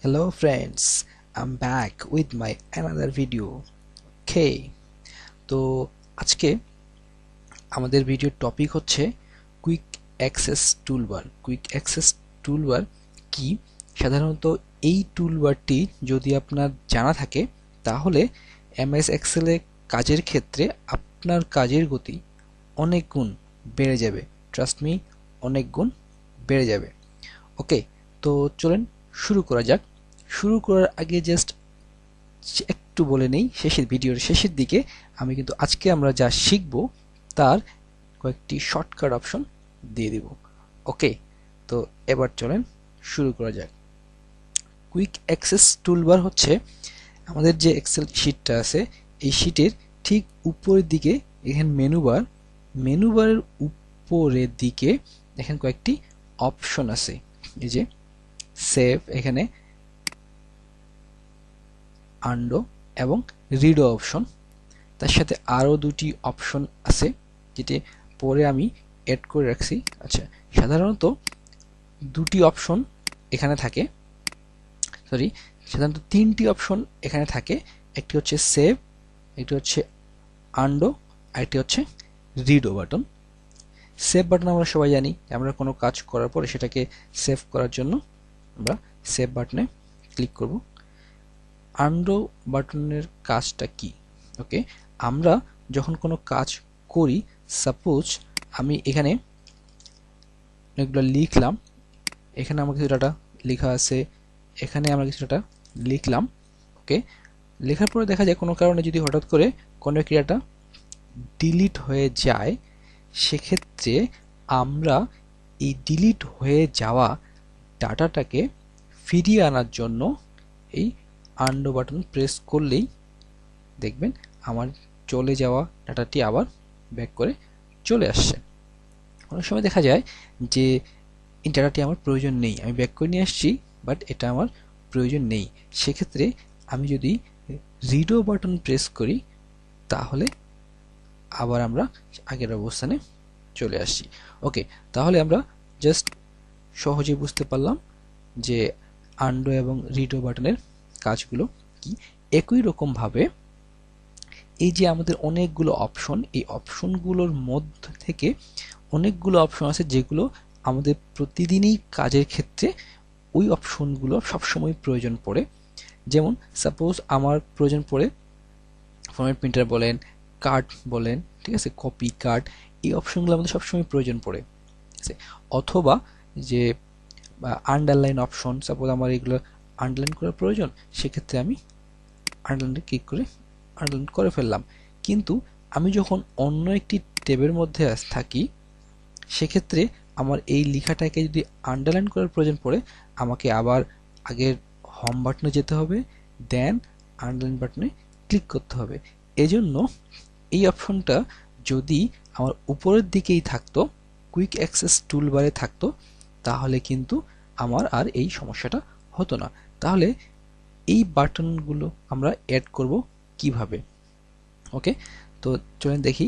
Hello friends, I'm back with my another video. Okay, তো আজকে আমাদের ভিডিওর টপিক হচ্ছে quick access toolbar. Quick access toolbar কি? সাধারণত এই টুলবারটি যদি আপনার জানা থাকে তাহলে এমএস এক্সেলে কাজের ক্ষেত্রে আপনার কাজের গতি অনেক গুণ বেড়ে যাবে। ট্রাস্ট মি, অনেক গুণ বেড়ে যাবে। ওকে, তো চলেন শুরু করা যাক। শুরু করার আগে জাস্ট একটু বলে নেই, ভিডিওর শেষের দিকে আমি কিন্তু আজকে আমরা যা শিখব তার কয়েকটি শর্টকাট অপশন দিয়ে দিব। ওকে, তো এবার চলেন শুরু করা যাক। কুইক অ্যাক্সেস টুলবার হচ্ছে আমাদের যে এক্সেল শিটটা আছে এই শিটের ঠিক উপরের দিকে এখানে মেনুবারের উপরের দিকে দেখেন কয়েকটি অপশন আছে। এই যে সেভ, এখানে আন্ডো এবং রিডো অপশন, তার সাথে আরও দুটি অপশন আছে যেটি পরে আমি অ্যাড করে রাখছি। আচ্ছা, সাধারণত দুটি অপশন এখানে থাকে, সাধারণত তিনটি অপশন এখানে থাকে। একটি হচ্ছে সেভ, একটি হচ্ছে আন্ডো, আরেকটি হচ্ছে রিডো বাটন। সেভ বাটন আমরা সবাই জানি, আমরা কোনো কাজ করার পরে সেটাকে সেভ করার জন্য আমরা সেভ বাটনে ক্লিক করব। আন্ডো বাটনের কাজটা কি? ওকে, আমরা যখন কোনো কাজ করি, সাপোজ আমি এখানে অনেকগুলো লিখলাম, এখানে আমার কিছু ডাটা লেখা আছে, এখানে আমরা কিছু ডাটা লিখলাম। ওকে, লেখার পরে দেখা যায় কোনো কারণে যদি হঠাৎ করে কোনো একটি ডাটা ডিলিট হয়ে যায়, সেক্ষেত্রে আমরা এই ডিলিট হয়ে যাওয়া ডাটাটাকে ফিরিয়ে আনার জন্য এই আন্ডো বাটন প্রেস করলেই দেখবেন আমার চলে যাওয়া ডাটাটি আবার ব্যাক করে চলে আসছে। অনেক সময় দেখা যায় যে এই ডাটাটি আমার প্রয়োজন নেই, আমি ব্যাক করে নিয়ে আসছি, বাট এটা আমার প্রয়োজন নেই। সেক্ষেত্রে আমি যদি রিডো বাটন প্রেস করি তাহলে আবার আমরা আগের অবস্থানে চলে আসছি। ওকে, তাহলে আমরা জাস্ট সহজেই বুঝতে পারলাম যে আন্ডো এবং রিডো বাটনের কাজগুলো কি। একই রকমভাবে এই যে আমাদের অনেকগুলো অপশন, এই অপশনগুলোর মধ্যে থেকে অনেকগুলো অপশন আছে যেগুলো আমাদের প্রতিদিনই কাজের ক্ষেত্রে ওই অপশনগুলো সবসময় প্রয়োজন পড়ে। যেমন সাপোজ আমার প্রয়োজন পড়ে ফরম্যাট প্রিন্টার বলেন, কার্ড বলেন, ঠিক আছে, কপি কার্ড, এই অপশনগুলো আমাদের সবসময় প্রয়োজন পড়ে। ঠিক আছে, অথবা যে আন্ডারলাইন অপশন, সাপোজ আমার এগুলো আন্ডারলাইন করার প্রয়োজন, সেক্ষেত্রে আমি আন্ডারলাইনে ক্লিক করে আন্ডারলাইন করে ফেললাম। কিন্তু আমি যখন অন্য একটি ট্যাবের মধ্যে থাকি, সেক্ষেত্রে আমার এই লেখাটাকে যদি আন্ডারলাইন করার প্রয়োজন পড়ে, আমাকে আবার আগের হোম বাটনে যেতে হবে, দেন আন্ডারলাইন বাটনে ক্লিক করতে হবে। এজন্য এই অপশনটা যদি আমার উপরের দিকেই থাকতো, কুইক অ্যাক্সেস টুলবারে থাকতো, তাহলে কিন্তু আমার আর এই সমস্যাটা হতো না। তাহলে এই বাটনগুলো আমরা অ্যাড করব কিভাবে? ওকে, তো চলেন দেখি।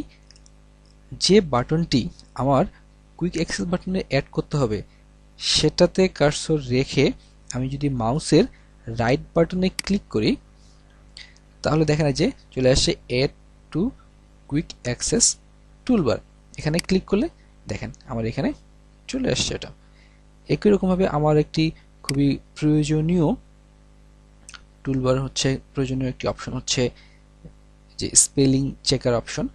যে বাটনটি আমার কুইক অ্যাক্সেস বাটনে অ্যাড করতে হবে সেটাতে কার্সর রেখে আমি যদি মাউসের রাইট বাটনে ক্লিক করি তাহলে দেখেন যে চলে আসছে add to quick access toolbar. এখানে ক্লিক করলে দেখেন আমার এখানে চলে আসছে এটা। একই রকমভাবে আমার একটি খুবই প্রয়োজনীয় টুলবার হচ্ছে, প্রয়োজনীয় একটি অপশন হচ্ছে যে স্পেলিং চেকার অপশন।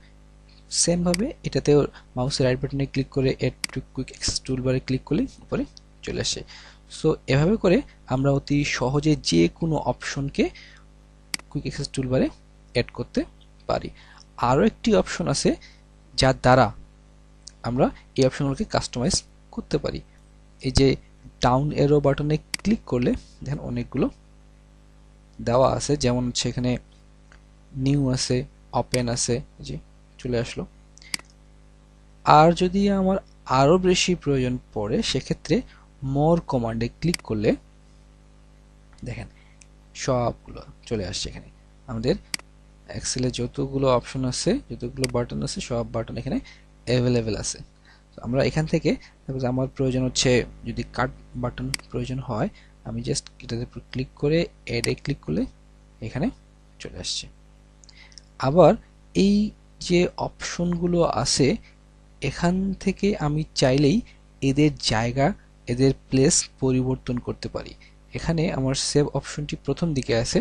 সেমভাবে এটাতেও মাউসের রাইট বাটনে ক্লিক করে অ্যাড টু কুইক অ্যাক্সেস টুলবারে ক্লিক করলে উপরে চলে আসে। সো এভাবে করে আমরা অতি সহজে যে কোনো অপশনকে কুইক অ্যাক্সেস টুলবারে অ্যাড করতে পারি। আরও একটি অপশন আছে যার দ্বারা আমরা এই অপশনগুলোকে কাস্টমাইজ করতে পারি। এই যে ডাউন এরো বাটনে ক্লিক করলে দেখেন অনেকগুলো দেওয়া আছে, যেমন হচ্ছে এখানে নিউ আছে, ওপেন আছে, যে চলে আসলো। আর যদি আমার আরও বেশি প্রয়োজন পড়ে সেক্ষেত্রে মোর কমান্ডে ক্লিক করলে দেখেন সবগুলো চলে আসছে। এখানে আমাদের এক্সেলে যতগুলো অপশন আছে, যতগুলো বাটন আছে, সব বাটন এখানে অ্যাভেলেবেল আছে। আমরা এখান থেকে সাপোজ আমার প্রয়োজন হচ্ছে যদি কাট বাটন প্রয়োজন হয়, আমি জাস্ট এটার উপর ক্লিক করে অ্যাডে ক্লিক করলে এখানে চলে আসছে। আবার এই যে অপশনগুলো আছে এখান থেকে আমি চাইলেই এদের জায়গা, এদের প্লেস পরিবর্তন করতে পারি। এখানে আমার সেভ অপশনটি প্রথম দিকে আছে,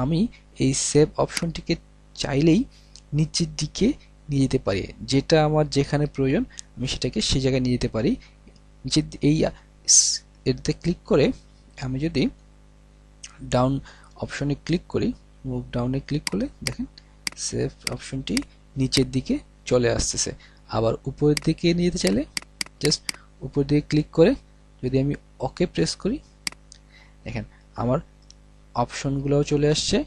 আমি এই সেভ অপশনটিকে চাইলেই নিচের দিকে নিয়ে যেতে পারি, যেটা আমার যেখানে প্রয়োজন আমি সেটাকে সেই জায়গায় নিয়ে যেতে পারি। নিচে এই এটাতে ক্লিক করে আমি যদি ডাউন অপশনে ক্লিক করি, মুভ ডাউনে ক্লিক করলে দেখেন সেভ অপশনটি নিচের দিকে চলে আসতেছে। আবার উপরের দিকে নিয়ে যেতে চাইলে জাস্ট উপর দিকে ক্লিক করে যদি আমি ওকে প্রেস করি, দেখেন আমার অপশনগুলোও চলে আসছে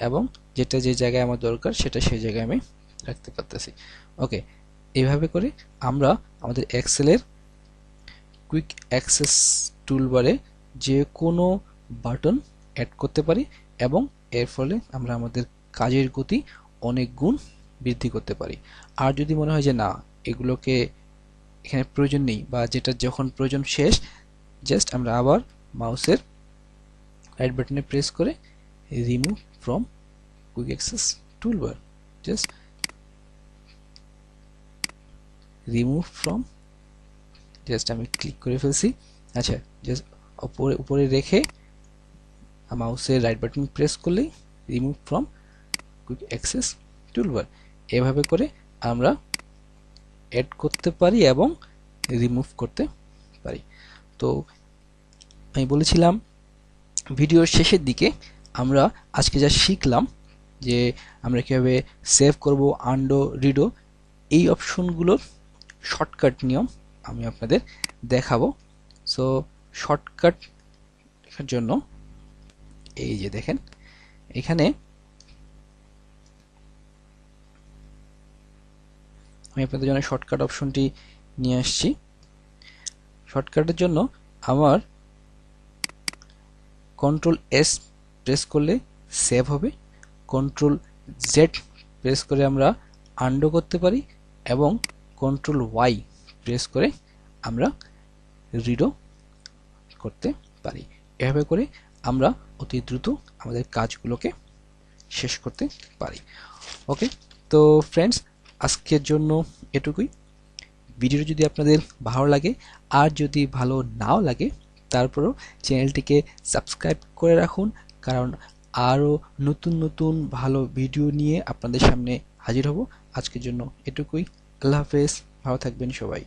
এবং যেটা যে জায়গায় আমার দরকার সেটা সেই জায়গায় আমি রাখতে পারতেছি। ওকে, এইভাবে করে আমরা আমাদের এক্সেলের কুইক অ্যাক্সেস টুলবারে যে কোনো বাটন অ্যাড করতে পারি এবং এর ফলে আমরা আমাদের কাজের গতি অনেক গুণ বৃদ্ধি করতে পারি। আর যদি মনে হয় যে না এগুলোকে এখানে প্রয়োজন নেই বা যেটা যখন প্রয়োজন শেষ, জাস্ট আমরা আবার মাউসের রাইট বাটনে প্রেস করে remove from quick access toolbar, just remove from, just আমি ক্লিক করে ফেলছি। আচ্ছা, জাস্ট উপরে রেখে মাউসের রাইট বাটন প্রেস করলেই remove from quick access toolbar. এভাবে করে আমরা অ্যাড করতে পারি এবং রিমুভ করতে পারি। তো আমি বলেছিলাম ভিডিওর শেষের দিকে আমরা আজকে যা শিখলাম যে আমরা কীভাবে সেভ করব, আনডো, রিডো, এই অপশনগুলোর শর্টকাট নিয়ম আমি আপনাদের দেখাবো। সো শর্টকাট দেখার জন্য এই যে দেখেন এখানে আমি আপনাদের জন্য শর্টকাট অপশনটি নিয়ে আসছি। শর্টকাটের জন্য আমার কন্ট্রোল এস প্রেস করলে সেভ হবে, কন্ট্রোল জেড প্রেস করে আমরা আনডো করতে পারি এবং কন্ট্রোল ওয়াই প্রেস করে আমরা রিডো করতে পারি। এভাবে করে আমরা অতি দ্রুত আমাদের কাজগুলোকে শেষ করতে পারি। ওকে, তো ফ্রেন্ডস আজকের জন্য এটুকুই। ভিডিওটি যদি আপনাদের ভালো লাগে আর যদি ভালো নাও লাগে তারপরও চ্যানেলটিকে সাবস্ক্রাইব করে রাখুন, কারণ আরও নতুন নতুন ভালো ভিডিও নিয়ে আপনাদের সামনে হাজির হব। আজকের জন্য এটুকুই। আল্লাহ হাফেজ, ভালো থাকবেন সবাই।